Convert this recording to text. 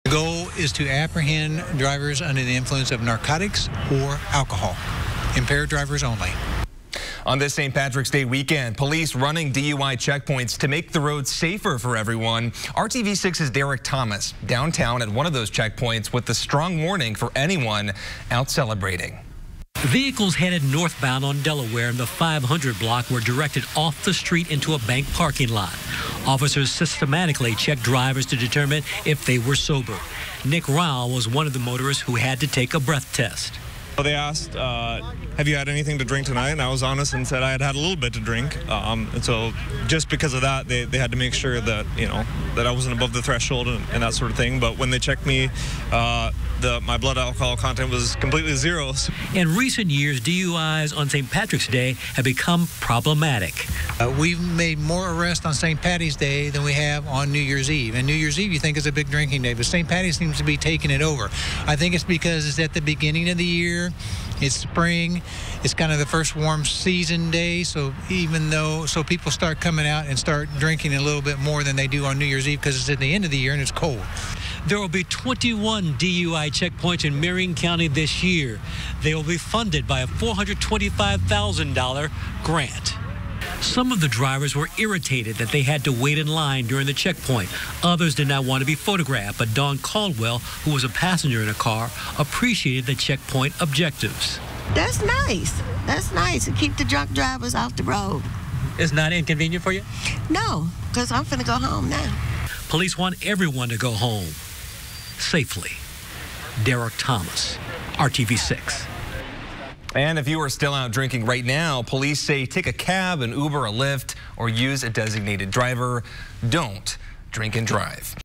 The goal is to apprehend drivers under the influence of narcotics or alcohol. Impaired drivers only. On this St. Patrick's Day weekend, police running DUI checkpoints to make the roads safer for everyone. RTV6's Derek Thomas downtown at one of those checkpoints with the strong warning for anyone out celebrating. Vehicles headed northbound on Delaware in the 500 block were directed off the street into a bank parking lot. Officers systematically checked drivers to determine if they were sober. Nick Rao was one of the motorists who had to take a breath test. They asked, have you had anything to drink tonight? And I was honest and said I had had a little bit to drink. And so just because of that, they had to make sure that, that I wasn't above the threshold and that sort of thing. But when they checked me, my blood alcohol content was completely zero. In recent years, DUIs on St. Patrick's Day have become problematic. We've made more arrests on St. Patty's Day than we have on New Year's Eve. And New Year's Eve you think is a big drinking day, but St. Patty's seems to be taking it over. I think it's because it's at the beginning of the year. It's spring. It's kind of the first warm season day. So people start coming out and start drinking a little bit more than they do on New Year's Eve because it's at the end of the year and it's cold. There will be 21 DUI checkpoints in Marion County this year. They will be funded by a $425,000 grant. Some of the drivers were irritated that they had to wait in line during the checkpoint. Others did not want to be photographed, but Dawn Caldwell, who was a passenger in a car, appreciated the checkpoint objectives. That's nice. That's nice to keep the drunk drivers off the road. It's not inconvenient for you? No, because I'm finna go home now. Police want everyone to go home safely. Derek Thomas, RTV6. And if you are still out drinking right now, police say take a cab, an Uber, a Lyft, or use a designated driver. Don't drink and drive.